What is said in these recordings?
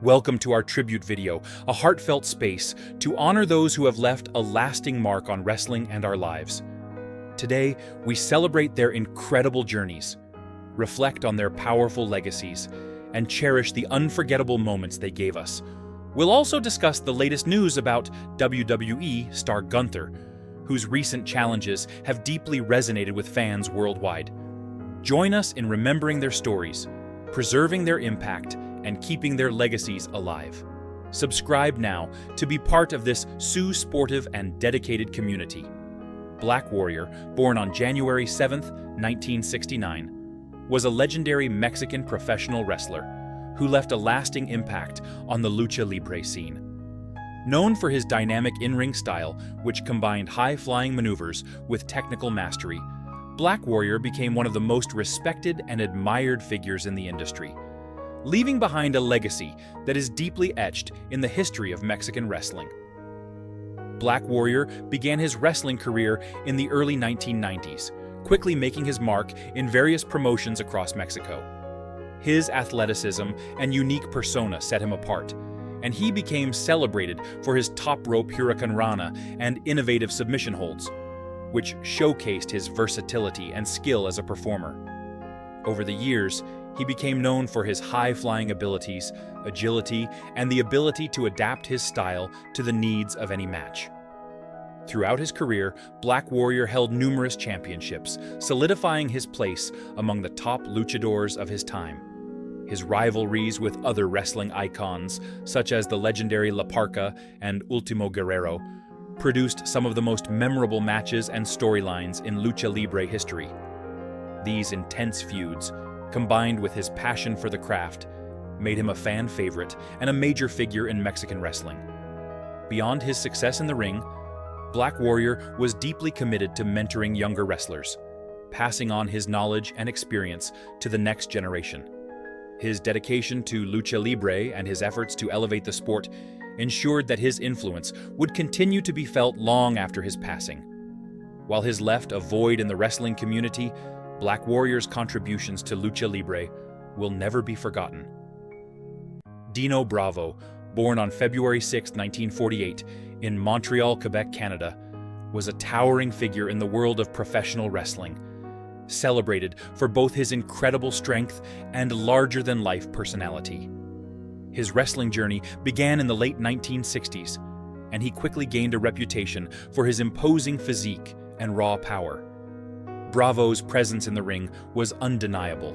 Welcome to our tribute video, a heartfelt space to honor those who have left a lasting mark on wrestling and our lives. Today, we celebrate their incredible journeys, reflect on their powerful legacies, and cherish the unforgettable moments they gave us. We'll also discuss the latest news about WWE star Gunther, whose recent challenges have deeply resonated with fans worldwide. Join us in remembering their stories, preserving their impact, and keeping their legacies alive. Subscribe now to be part of this sportive and dedicated community. Black Warrior, born on January 7, 1969, was a legendary Mexican professional wrestler who left a lasting impact on the lucha libre scene. Known for his dynamic in-ring style, which combined high-flying maneuvers with technical mastery, Black Warrior became one of the most respected and admired figures in the industry, leaving behind a legacy that is deeply etched in the history of Mexican wrestling. Black Warrior began his wrestling career in the early 1990s, quickly making his mark in various promotions across Mexico. His athleticism and unique persona set him apart, and he became celebrated for his top rope hurricanrana and innovative submission holds, which showcased his versatility and skill as a performer. Over the years, he became known for his high-flying abilities, agility, and the ability to adapt his style to the needs of any match. Throughout his career, Black Warrior held numerous championships, solidifying his place among the top luchadors of his time. His rivalries with other wrestling icons, such as the legendary La Parka and Ultimo Guerrero, produced some of the most memorable matches and storylines in lucha libre history. These intense feuds, combined with his passion for the craft, made him a fan favorite and a major figure in Mexican wrestling. Beyond his success in the ring, Black Warrior was deeply committed to mentoring younger wrestlers, passing on his knowledge and experience to the next generation. His dedication to lucha libre and his efforts to elevate the sport ensured that his influence would continue to be felt long after his passing. While his left a void in the wrestling community, Black Warrior's contributions to lucha libre will never be forgotten. Dino Bravo, born on February 6, 1948, in Montreal, Quebec, Canada, was a towering figure in the world of professional wrestling, celebrated for both his incredible strength and larger-than-life personality. His wrestling journey began in the late 1960s, and he quickly gained a reputation for his imposing physique and raw power. Bravo's presence in the ring was undeniable,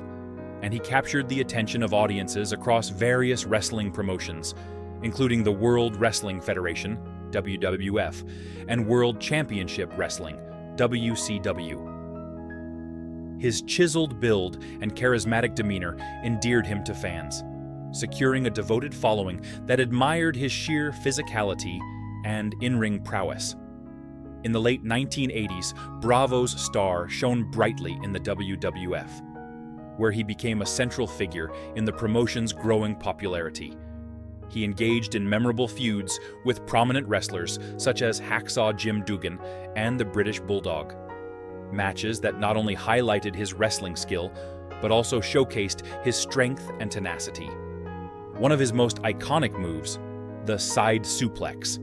and he captured the attention of audiences across various wrestling promotions, including the World Wrestling Federation, WWF, and World Championship Wrestling, WCW. His chiseled build and charismatic demeanor endeared him to fans, securing a devoted following that admired his sheer physicality and in-ring prowess. In the late 1980s, Bravo's star shone brightly in the WWF, where he became a central figure in the promotion's growing popularity. He engaged in memorable feuds with prominent wrestlers such as Hacksaw Jim Duggan and the British Bulldog, matches that not only highlighted his wrestling skill, but also showcased his strength and tenacity. One of his most iconic moves, the side suplex,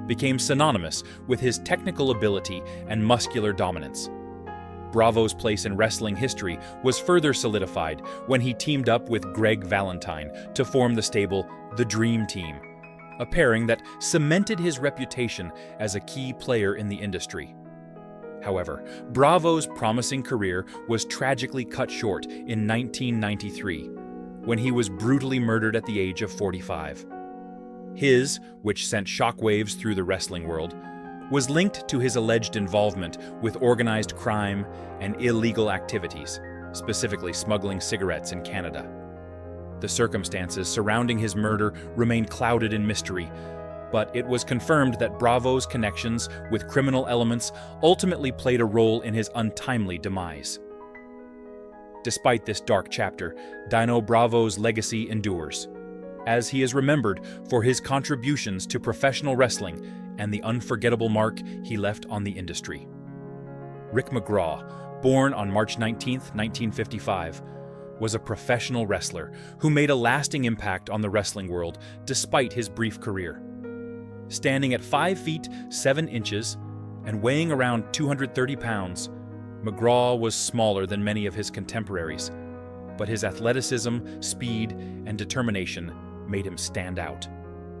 became synonymous with his technical ability and muscular dominance. Bravo's place in wrestling history was further solidified when he teamed up with Greg Valentine to form the stable The Dream Team, a pairing that cemented his reputation as a key player in the industry. However, Bravo's promising career was tragically cut short in 1993, when he was brutally murdered at the age of 45. His, which sent shockwaves through the wrestling world, was linked to his alleged involvement with organized crime and illegal activities, specifically smuggling cigarettes in Canada. The circumstances surrounding his murder remained clouded in mystery, but it was confirmed that Bravo's connections with criminal elements ultimately played a role in his untimely demise. Despite this dark chapter, Dino Bravo's legacy endures, as he is remembered for his contributions to professional wrestling and the unforgettable mark he left on the industry. Rick McGraw, born on March 19, 1955, was a professional wrestler who made a lasting impact on the wrestling world despite his brief career. Standing at 5 feet 7 inches and weighing around 230 pounds, McGraw was smaller than many of his contemporaries, but his athleticism, speed, and determination made him stand out.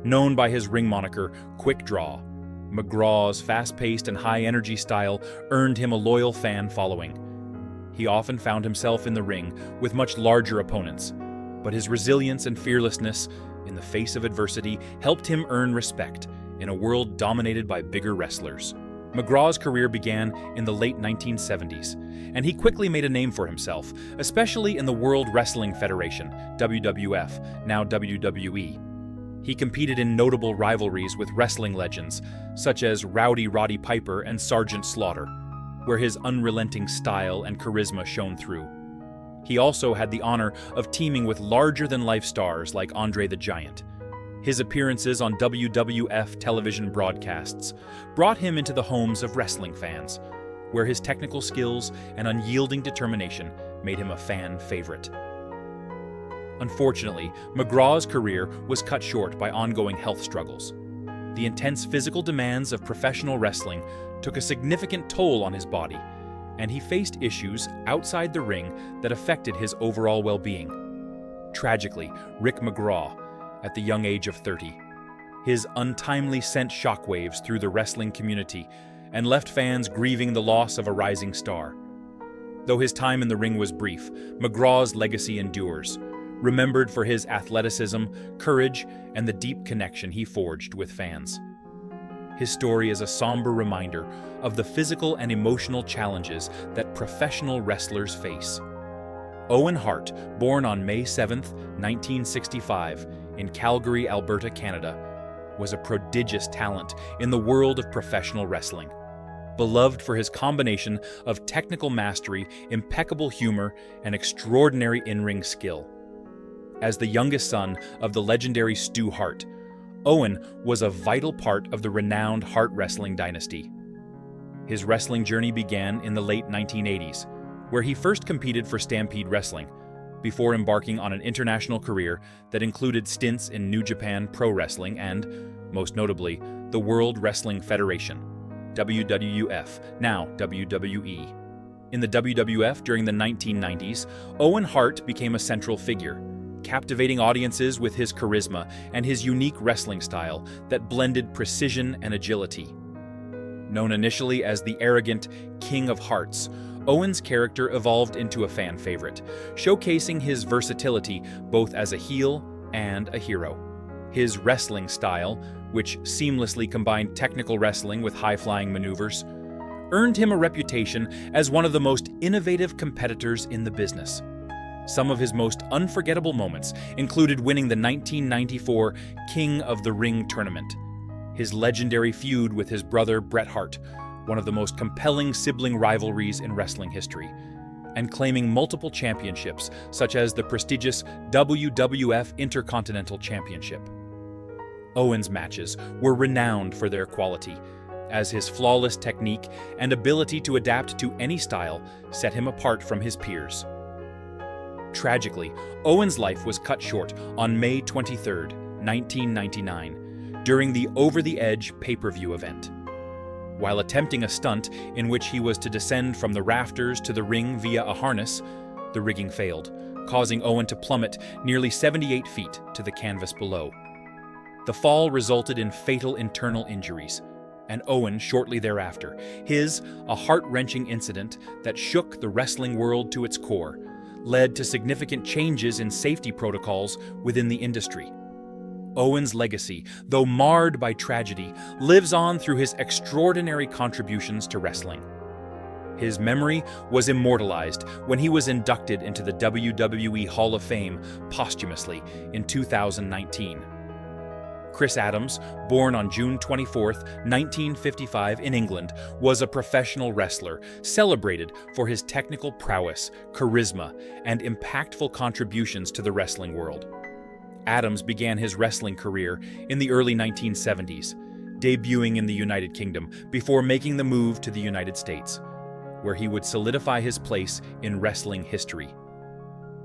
Known by his ring moniker, Quick Draw, McGraw's fast-paced and high-energy style earned him a loyal fan following. He often found himself in the ring with much larger opponents, but his resilience and fearlessness in the face of adversity helped him earn respect in a world dominated by bigger wrestlers. McGraw's career began in the late 1970s, and he quickly made a name for himself, especially in the World Wrestling Federation, WWF, now WWE. He competed in notable rivalries with wrestling legends, such as Rowdy Roddy Piper and Sergeant Slaughter, where his unrelenting style and charisma shone through. He also had the honor of teaming with larger-than-life stars like Andre the Giant. His appearances on WWF television broadcasts brought him into the homes of wrestling fans, where his technical skills and unyielding determination made him a fan favorite. Unfortunately, McGraw's career was cut short by ongoing health struggles. The intense physical demands of professional wrestling took a significant toll on his body, and he faced issues outside the ring that affected his overall well-being. Tragically, Rick McGraw, at the young age of 30. His untimely sent shockwaves through the wrestling community and left fans grieving the loss of a rising star. Though his time in the ring was brief, McGraw's legacy endures, remembered for his athleticism, courage, and the deep connection he forged with fans. His story is a somber reminder of the physical and emotional challenges that professional wrestlers face. Owen Hart, born on May 7, 1965, in Calgary, Alberta, Canada, was a prodigious talent in the world of professional wrestling. Beloved for his combination of technical mastery, impeccable humor, and extraordinary in-ring skill. As the youngest son of the legendary Stu Hart, Owen was a vital part of the renowned Hart wrestling dynasty. His wrestling journey began in the late 1980s, where he first competed for Stampede Wrestling, before embarking on an international career that included stints in New Japan Pro Wrestling and, most notably, the World Wrestling Federation, WWF, now WWE. In the WWF during the 1990s, Owen Hart became a central figure, captivating audiences with his charisma and his unique wrestling style that blended precision and agility. Known initially as the arrogant King of Hearts, Owen's character evolved into a fan favorite, showcasing his versatility both as a heel and a hero. His wrestling style, which seamlessly combined technical wrestling with high-flying maneuvers, earned him a reputation as one of the most innovative competitors in the business. Some of his most unforgettable moments included winning the 1994 King of the Ring tournament, his legendary feud with his brother Bret Hart, one of the most compelling sibling rivalries in wrestling history, and claiming multiple championships, such as the prestigious WWF Intercontinental Championship. Owen's matches were renowned for their quality, as his flawless technique and ability to adapt to any style set him apart from his peers. Tragically, Owen's life was cut short on May 23, 1999, during the Over the Edge pay-per-view event. While attempting a stunt in which he was to descend from the rafters to the ring via a harness, the rigging failed, causing Owen to plummet nearly 78 feet to the canvas below. The fall resulted in fatal internal injuries, and Owen shortly thereafter, a heart-wrenching incident that shook the wrestling world to its core, led to significant changes in safety protocols within the industry. Owen's legacy, though marred by tragedy, lives on through his extraordinary contributions to wrestling. His memory was immortalized when he was inducted into the WWE Hall of Fame posthumously in 2019. Chris Adams, born on June 24, 1955 in England, was a professional wrestler celebrated for his technical prowess, charisma, and impactful contributions to the wrestling world. Adams began his wrestling career in the early 1970s, debuting in the United Kingdom before making the move to the United States, where he would solidify his place in wrestling history.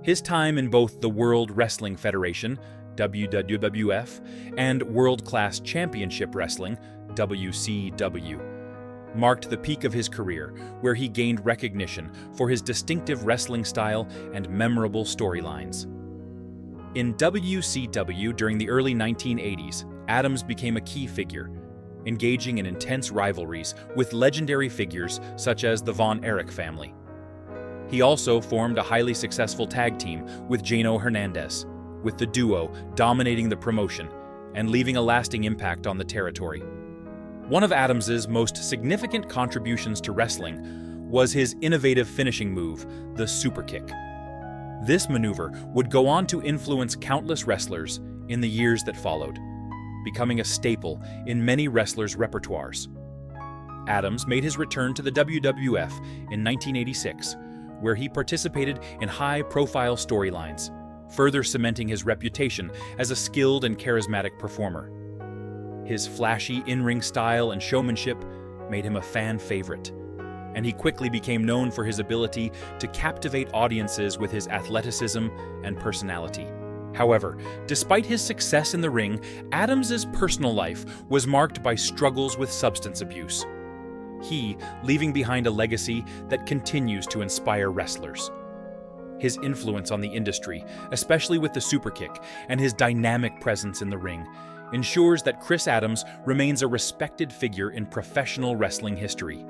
His time in both the World Wrestling Federation, WWF, and World Class Championship Wrestling, WCW, marked the peak of his career, where he gained recognition for his distinctive wrestling style and memorable storylines. In WCW during the early 1980s, Adams became a key figure, engaging in intense rivalries with legendary figures such as the Von Erich family. He also formed a highly successful tag team with Jano Hernandez, with the duo dominating the promotion and leaving a lasting impact on the territory. One of Adams's most significant contributions to wrestling was his innovative finishing move, the super kick. This maneuver would go on to influence countless wrestlers in the years that followed, becoming a staple in many wrestlers' repertoires. Adams made his return to the WWF in 1986, where he participated in high-profile storylines, further cementing his reputation as a skilled and charismatic performer. His flashy in-ring style and showmanship made him a fan favorite, and he quickly became known for his ability to captivate audiences with his athleticism and personality. However, despite his success in the ring, Adams's personal life was marked by struggles with substance abuse. He leaving behind a legacy that continues to inspire wrestlers. His influence on the industry, especially with the superkick and his dynamic presence in the ring, ensures that Chris Adams remains a respected figure in professional wrestling history.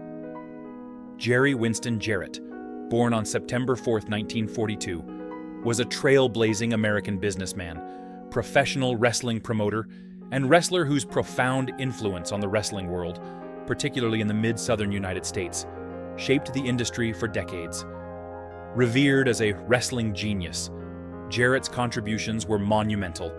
Jerry Winston Jarrett, born on September 4, 1942, was a trailblazing American businessman, professional wrestling promoter, and wrestler whose profound influence on the wrestling world, particularly in the mid-southern United States, shaped the industry for decades. Revered as a wrestling genius, Jarrett's contributions were monumental,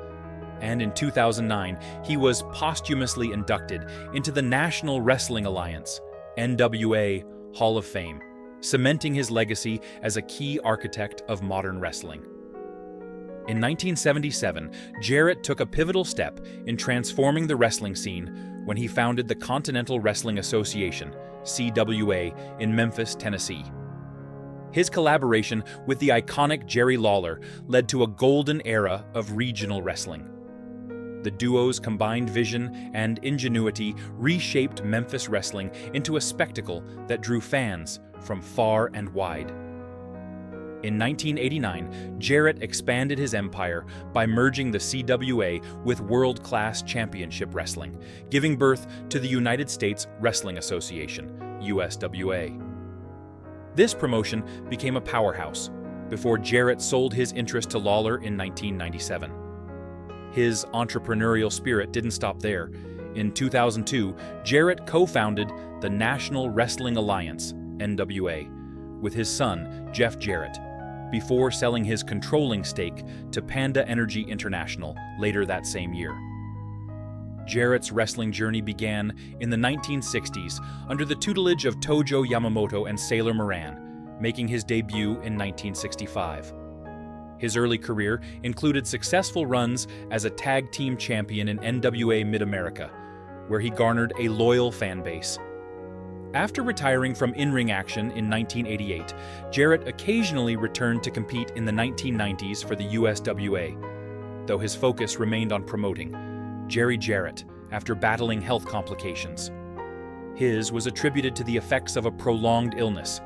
and in 2009, he was posthumously inducted into the National Wrestling Alliance, NWA, Hall of Fame, cementing his legacy as a key architect of modern wrestling. In 1977, Jarrett took a pivotal step in transforming the wrestling scene when he founded the Continental Wrestling Association, CWA, in Memphis, Tennessee. His collaboration with the iconic Jerry Lawler led to a golden era of regional wrestling. The duo's combined vision and ingenuity reshaped Memphis wrestling into a spectacle that drew fans from far and wide. In 1989, Jarrett expanded his empire by merging the CWA with World Class Championship Wrestling, giving birth to the United States Wrestling Association, USWA. This promotion became a powerhouse before Jarrett sold his interest to Lawler in 1997. His entrepreneurial spirit didn't stop there. In 2002, Jarrett co-founded the National Wrestling Alliance, NWA, with his son, Jeff Jarrett, before selling his controlling stake to Panda Energy International later that same year. Jarrett's wrestling journey began in the 1960s under the tutelage of Tojo Yamamoto and Sailor Moran, making his debut in 1965. His early career included successful runs as a tag team champion in NWA Mid-America, where he garnered a loyal fan base. After retiring from in-ring action in 1988, Jarrett occasionally returned to compete in the 1990s for the USWA, though his focus remained on promoting Jerry Jarrett after battling health complications. His was attributed to the effects of a prolonged illness,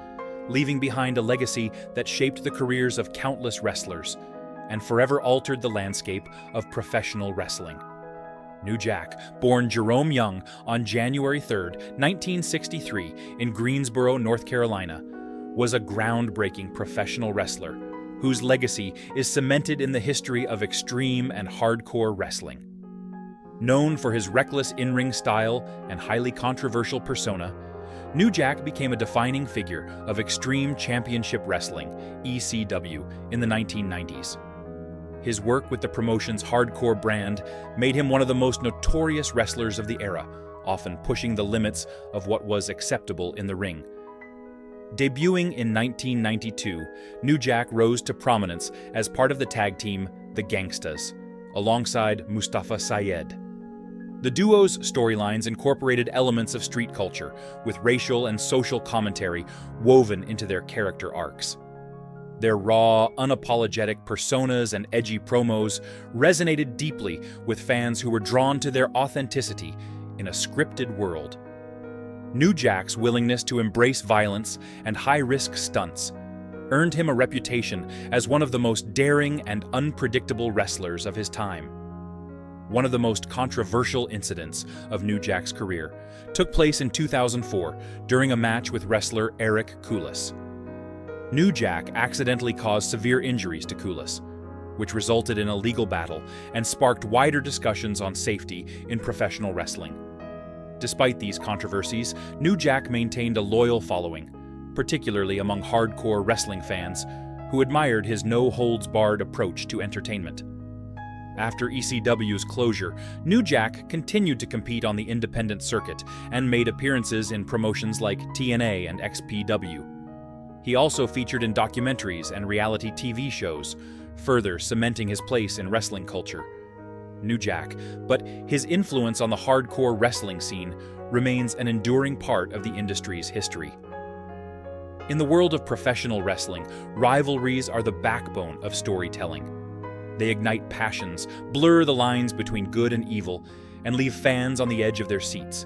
leaving behind a legacy that shaped the careers of countless wrestlers and forever altered the landscape of professional wrestling. New Jack, born Jerome Young on January 3, 1963, in Greensboro, North Carolina, was a groundbreaking professional wrestler whose legacy is cemented in the history of extreme and hardcore wrestling. Known for his reckless in-ring style and highly controversial persona, New Jack became a defining figure of Extreme Championship Wrestling, ECW, in the 1990s. His work with the promotion's hardcore brand made him one of the most notorious wrestlers of the era, often pushing the limits of what was acceptable in the ring. Debuting in 1992, New Jack rose to prominence as part of the tag team The Gangstas, alongside Mustafa Sayed. The duo's storylines incorporated elements of street culture, with racial and social commentary woven into their character arcs. Their raw, unapologetic personas and edgy promos resonated deeply with fans who were drawn to their authenticity in a scripted world. New Jack's willingness to embrace violence and high-risk stunts earned him a reputation as one of the most daring and unpredictable wrestlers of his time. One of the most controversial incidents of New Jack's career took place in 2004 during a match with wrestler Eric Koulis. New Jack accidentally caused severe injuries to Koulis, which resulted in a legal battle and sparked wider discussions on safety in professional wrestling. Despite these controversies, New Jack maintained a loyal following, particularly among hardcore wrestling fans who admired his no-holds-barred approach to entertainment. After ECW's closure, New Jack continued to compete on the independent circuit and made appearances in promotions like TNA and XPW. He also featured in documentaries and reality TV shows, further cementing his place in wrestling culture. New Jack, but his influence on the hardcore wrestling scene remains an enduring part of the industry's history. In the world of professional wrestling, rivalries are the backbone of storytelling. They ignite passions, blur the lines between good and evil, and leave fans on the edge of their seats.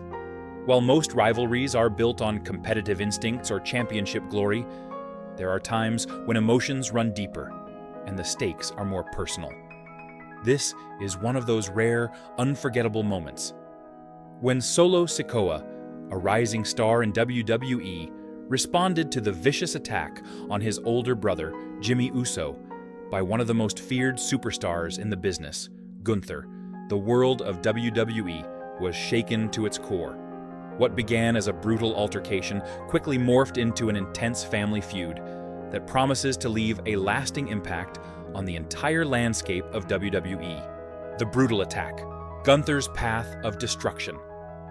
While most rivalries are built on competitive instincts or championship glory, there are times when emotions run deeper and the stakes are more personal. This is one of those rare, unforgettable moments. When Solo Sikoa, a rising star in WWE, responded to the vicious attack on his older brother, Jimmy Uso, by one of the most feared superstars in the business, Gunther, the world of WWE was shaken to its core. What began as a brutal altercation quickly morphed into an intense family feud that promises to leave a lasting impact on the entire landscape of WWE. The brutal attack, Gunther's path of destruction.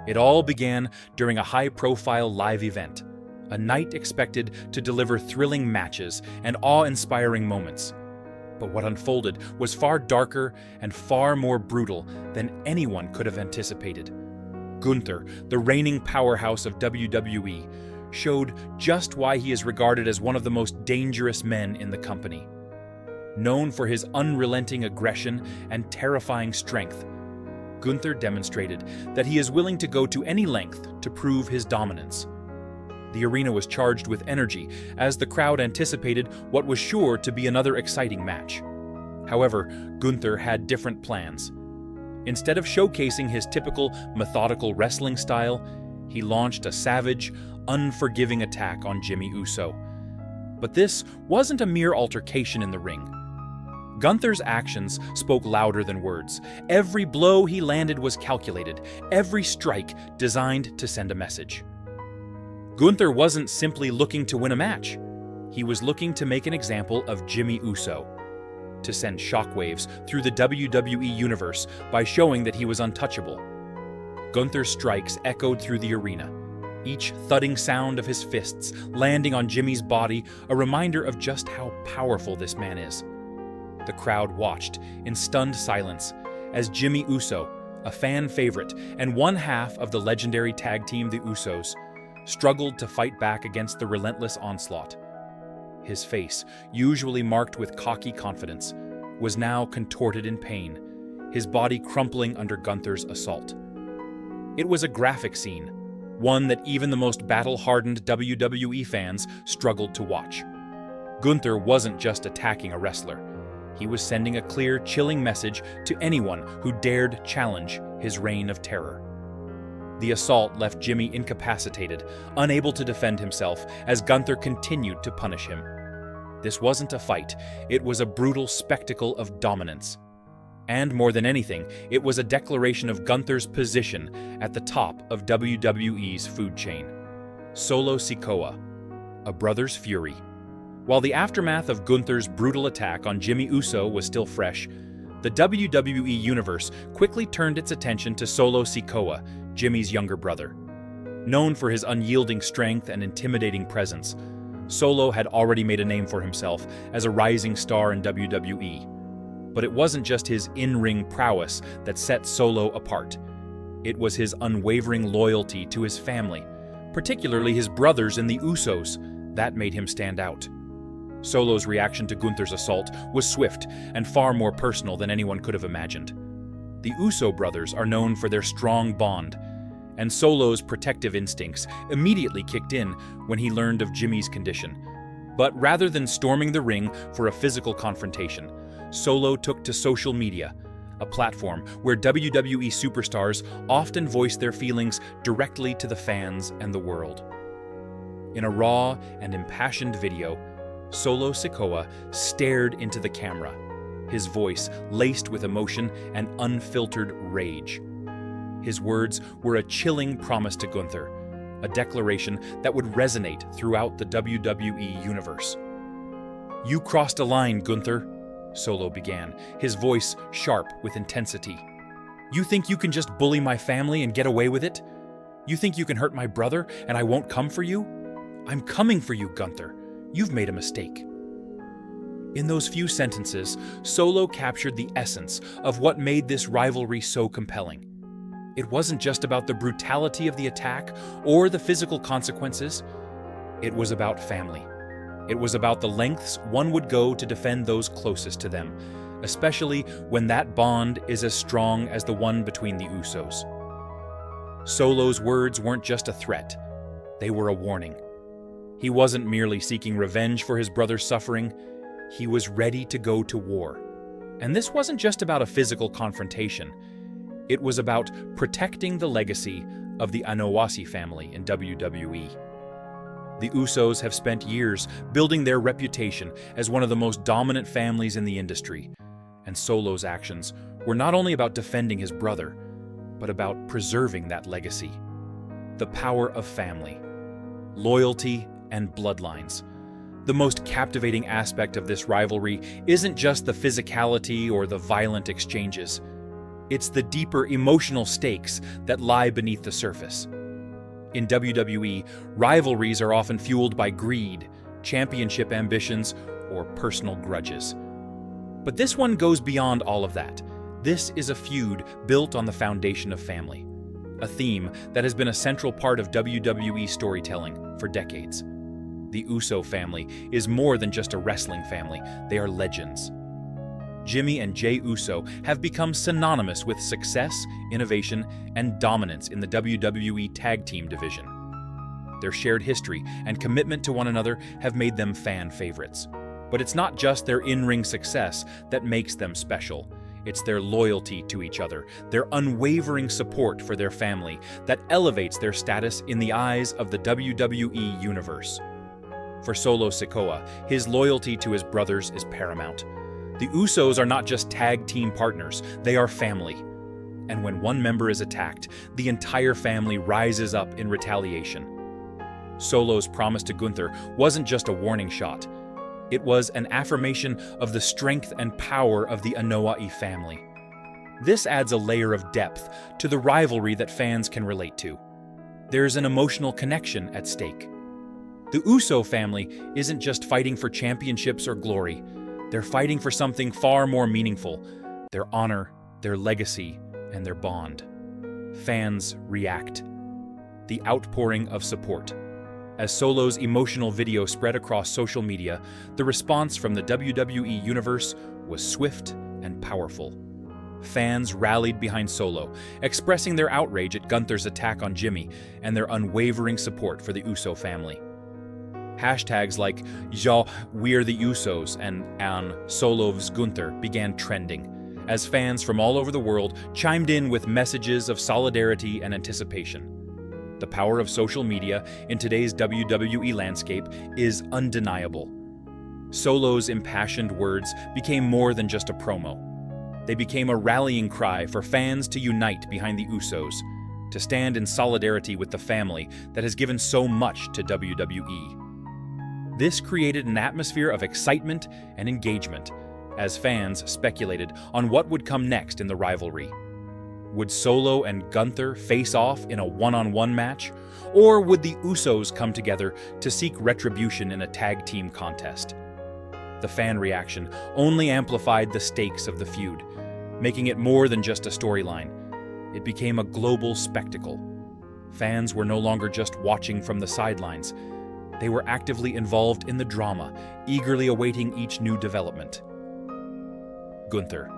It all began during a high-profile live event, a night expected to deliver thrilling matches and awe-inspiring moments. But what unfolded was far darker and far more brutal than anyone could have anticipated. Gunther, the reigning powerhouse of WWE, showed just why he is regarded as one of the most dangerous men in the company. Known for his unrelenting aggression and terrifying strength, Gunther demonstrated that he is willing to go to any length to prove his dominance. The arena was charged with energy as the crowd anticipated what was sure to be another exciting match. However, Gunther had different plans. Instead of showcasing his typical methodical wrestling style, he launched a savage, unforgiving attack on Jimmy Uso. But this wasn't a mere altercation in the ring. Gunther's actions spoke louder than words. Every blow he landed was calculated, every strike designed to send a message. Gunther wasn't simply looking to win a match. He was looking to make an example of Jimmy Uso, to send shockwaves through the WWE universe by showing that he was untouchable. Gunther's strikes echoed through the arena, each thudding sound of his fists landing on Jimmy's body a reminder of just how powerful this man is. The crowd watched in stunned silence as Jimmy Uso, a fan favorite and one half of the legendary tag team the Usos, struggled to fight back against the relentless onslaught. His face, usually marked with cocky confidence, was now contorted in pain, his body crumpling under Gunther's assault. It was a graphic scene, one that even the most battle-hardened WWE fans struggled to watch. Gunther wasn't just attacking a wrestler. He was sending a clear, chilling message to anyone who dared challenge his reign of terror. The assault left Jimmy incapacitated, unable to defend himself, as Gunther continued to punish him. This wasn't a fight, it was a brutal spectacle of dominance. And more than anything, it was a declaration of Gunther's position at the top of WWE's food chain. Solo Sikoa, a brother's fury. While the aftermath of Gunther's brutal attack on Jimmy Uso was still fresh, the WWE Universe quickly turned its attention to Solo Sikoa, Jimmy's younger brother. Known for his unyielding strength and intimidating presence, Solo had already made a name for himself as a rising star in WWE. But it wasn't just his in-ring prowess that set Solo apart. It was his unwavering loyalty to his family, particularly his brothers and the Usos, that made him stand out. Solo's reaction to Gunther's assault was swift and far more personal than anyone could have imagined. The Uso brothers are known for their strong bond, and Solo's protective instincts immediately kicked in when he learned of Jimmy's condition. But rather than storming the ring for a physical confrontation, Solo took to social media, a platform where WWE superstars often voice their feelings directly to the fans and the world. In a raw and impassioned video, Solo Sikoa stared into the camera, his voice laced with emotion and unfiltered rage. His words were a chilling promise to Gunther, a declaration that would resonate throughout the WWE universe. "You crossed a line, Gunther," Solo began, his voice sharp with intensity. "You think you can just bully my family and get away with it? You think you can hurt my brother and I won't come for you? I'm coming for you, Gunther. You've made a mistake." In those few sentences, Solo captured the essence of what made this rivalry so compelling. It wasn't just about the brutality of the attack or the physical consequences. It was about family. It was about the lengths one would go to defend those closest to them, especially when that bond is as strong as the one between the Usos. Solo's words weren't just a threat. They were a warning. He wasn't merely seeking revenge for his brother's suffering. He was ready to go to war. And this wasn't just about a physical confrontation. It was about protecting the legacy of the Anoa'i family in WWE. The Usos have spent years building their reputation as one of the most dominant families in the industry, and Solo's actions were not only about defending his brother, but about preserving that legacy. The power of family, loyalty, and bloodlines. The most captivating aspect of this rivalry isn't just the physicality or the violent exchanges. It's the deeper emotional stakes that lie beneath the surface. In WWE, rivalries are often fueled by greed, championship ambitions, or personal grudges. But this one goes beyond all of that. This is a feud built on the foundation of family, a theme that has been a central part of WWE storytelling for decades. The Uso family is more than just a wrestling family, they are legends. Jimmy and Jey Uso have become synonymous with success, innovation, and dominance in the WWE Tag Team division. Their shared history and commitment to one another have made them fan favorites. But it's not just their in-ring success that makes them special. It's their loyalty to each other, their unwavering support for their family that elevates their status in the eyes of the WWE Universe. For Solo Sikoa, his loyalty to his brothers is paramount. The Usos are not just tag team partners, they are family. And when one member is attacked, the entire family rises up in retaliation. Solo's promise to Gunther wasn't just a warning shot. It was an affirmation of the strength and power of the Anoa'i family. This adds a layer of depth to the rivalry that fans can relate to. There's an emotional connection at stake. The Uso family isn't just fighting for championships or glory. They're fighting for something far more meaningful: their honor, their legacy, and their bond. Fans react. The outpouring of support. As Solo's emotional video spread across social media, the response from the WWE Universe was swift and powerful. Fans rallied behind Solo, expressing their outrage at Gunther's attack on Jimmy and their unwavering support for the Uso family. Hashtags like "Ja, we're the Usos" and "An Solovs Gunther" began trending, as fans from all over the world chimed in with messages of solidarity and anticipation. The power of social media in today's WWE landscape is undeniable. Solo's impassioned words became more than just a promo. They became a rallying cry for fans to unite behind the Usos, to stand in solidarity with the family that has given so much to WWE. This created an atmosphere of excitement and engagement, as fans speculated on what would come next in the rivalry. Would Solo and Gunther face off in a one-on-one match, or would the Usos come together to seek retribution in a tag team contest? The fan reaction only amplified the stakes of the feud, making it more than just a storyline. It became a global spectacle. Fans were no longer just watching from the sidelines. They were actively involved in the drama, eagerly awaiting each new development. Gunther,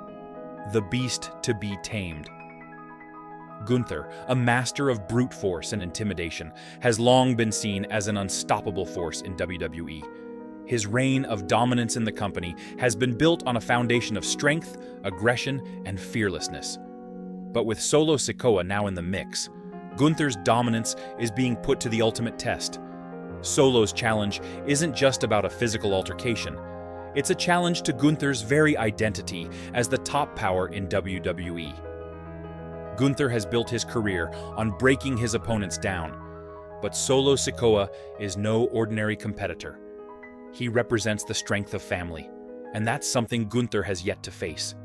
the beast to be tamed. Gunther, a master of brute force and intimidation, has long been seen as an unstoppable force in WWE. His reign of dominance in the company has been built on a foundation of strength, aggression, and fearlessness. But with Solo Sikoa now in the mix, Gunther's dominance is being put to the ultimate test. Solo's challenge isn't just about a physical altercation. It's a challenge to Gunther's very identity as the top power in WWE. Gunther has built his career on breaking his opponents down, but Solo Sikoa is no ordinary competitor. He represents the strength of family, and that's something Gunther has yet to face.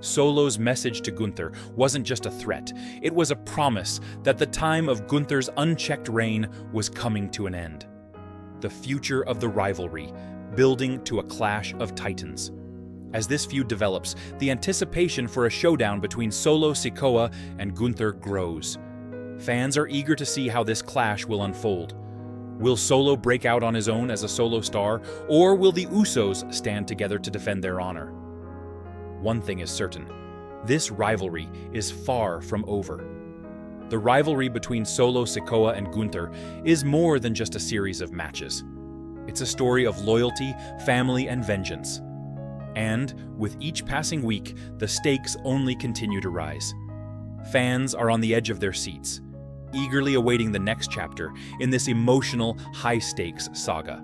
Solo's message to Gunther wasn't just a threat, it was a promise that the time of Gunther's unchecked reign was coming to an end. The future of the rivalry, building to a clash of titans. As this feud develops, the anticipation for a showdown between Solo Sikoa and Gunther grows. Fans are eager to see how this clash will unfold. Will Solo break out on his own as a solo star, or will the Usos stand together to defend their honor? One thing is certain, this rivalry is far from over. The rivalry between Solo Sikoa and Gunther is more than just a series of matches. It's a story of loyalty, family, and vengeance. And, with each passing week, the stakes only continue to rise. Fans are on the edge of their seats, eagerly awaiting the next chapter in this emotional, high-stakes saga.